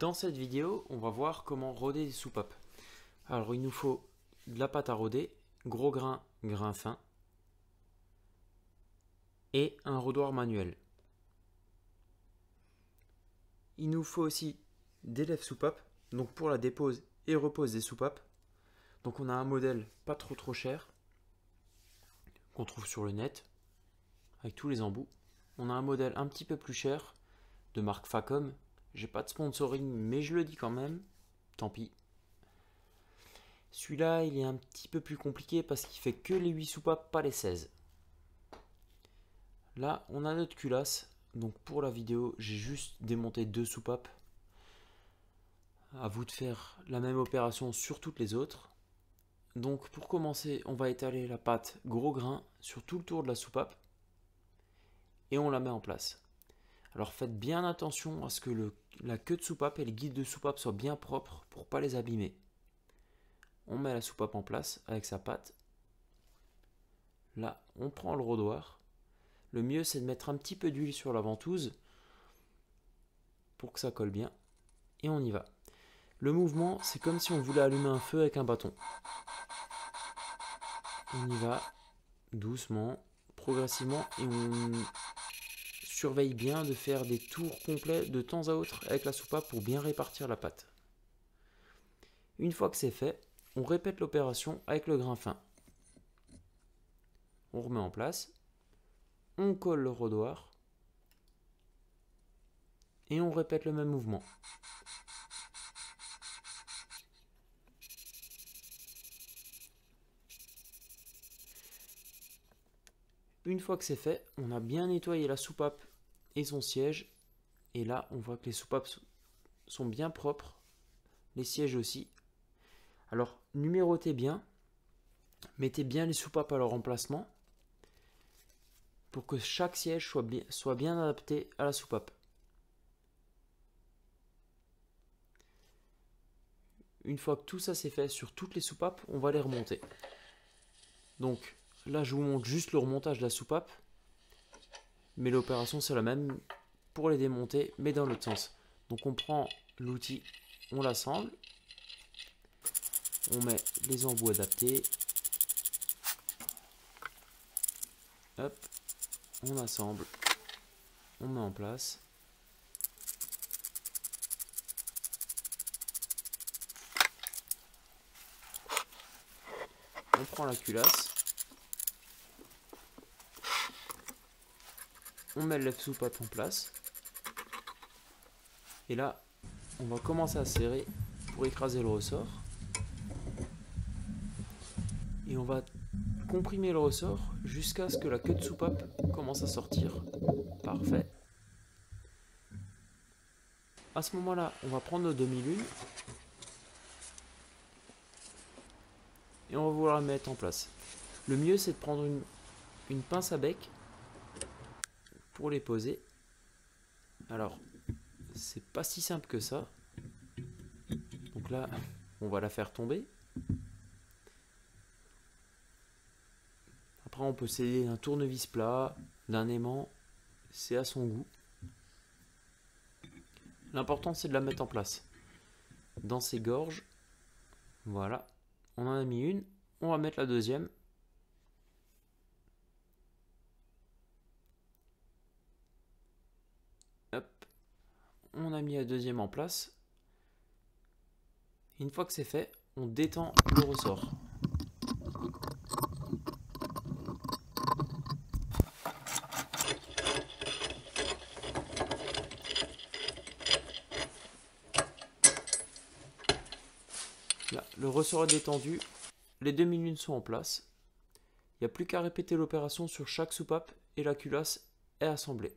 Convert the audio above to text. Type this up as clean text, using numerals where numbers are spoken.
Dans cette vidéo, on va voir comment roder des soupapes. Alors il nous faut de la pâte à roder, gros grain, grain fin et un rodoir manuel. Il nous faut aussi des lèvres soupapes, donc pour la dépose et repose des soupapes. Donc on a un modèle pas trop cher qu'on trouve sur le net avec tous les embouts. On a un modèle un petit peu plus cher de marque Facom. J'ai pas de sponsoring mais je le dis quand même, tant pis. Celui-là il est un petit peu plus compliqué parce qu'il fait que les 8 soupapes, pas les 16. Là on a notre culasse, donc pour la vidéo j'ai juste démonté 2 soupapes. À vous de faire la même opération sur toutes les autres. Donc pour commencer on va étaler la pâte gros grain sur tout le tour de la soupape et on la met en place. Alors faites bien attention à ce que la queue de soupape et les guides de soupape soient bien propres pour ne pas les abîmer. On met la soupape en place avec sa pâte. Là, on prend le rodoir. Le mieux, c'est de mettre un petit peu d'huile sur la ventouse pour que ça colle bien. Et on y va. Le mouvement, c'est comme si on voulait allumer un feu avec un bâton. On y va doucement, progressivement, et on surveille bien de faire des tours complets de temps à autre avec la soupape pour bien répartir la pâte. Une fois que c'est fait, on répète l'opération avec le grain fin. On remet en place, on colle le rodoir et on répète le même mouvement. Une fois que c'est fait, on a bien nettoyé la soupape et son siège. Et là, on voit que les soupapes sont bien propres, les sièges aussi. Alors, numérotez bien, mettez bien les soupapes à leur emplacement pour que chaque siège soit bien adapté à la soupape. Une fois que tout ça c'est fait sur toutes les soupapes, on va les remonter. Donc là, je vous montre juste le remontage de la soupape, mais l'opération c'est la même pour les démonter, mais dans l'autre sens. Donc on prend l'outil, on l'assemble, on met les embouts adaptés, hop, on assemble, on met en place. On prend la culasse, on met le lèvre-soupape en place, et là, on va commencer à serrer pour écraser le ressort. Et on va comprimer le ressort jusqu'à ce que la queue de soupape commence à sortir. Parfait. À ce moment-là, on va prendre nos demi-lunes et on va vouloir la mettre en place. Le mieux, c'est de prendre une pince à bec pour les poser. Alors, c'est pas si simple que ça. Donc là, on va la faire tomber. Après, on peut s'aider d'un tournevis plat, d'un aimant, c'est à son goût. L'important, c'est de la mettre en place. Dans ses gorges, voilà, on en a mis une, on va mettre la deuxième. Hop, on a mis la deuxième en place. Une fois que c'est fait, on détend le ressort. Là, le ressort est détendu, les demi-lunes sont en place. Il n'y a plus qu'à répéter l'opération sur chaque soupape et la culasse est assemblée.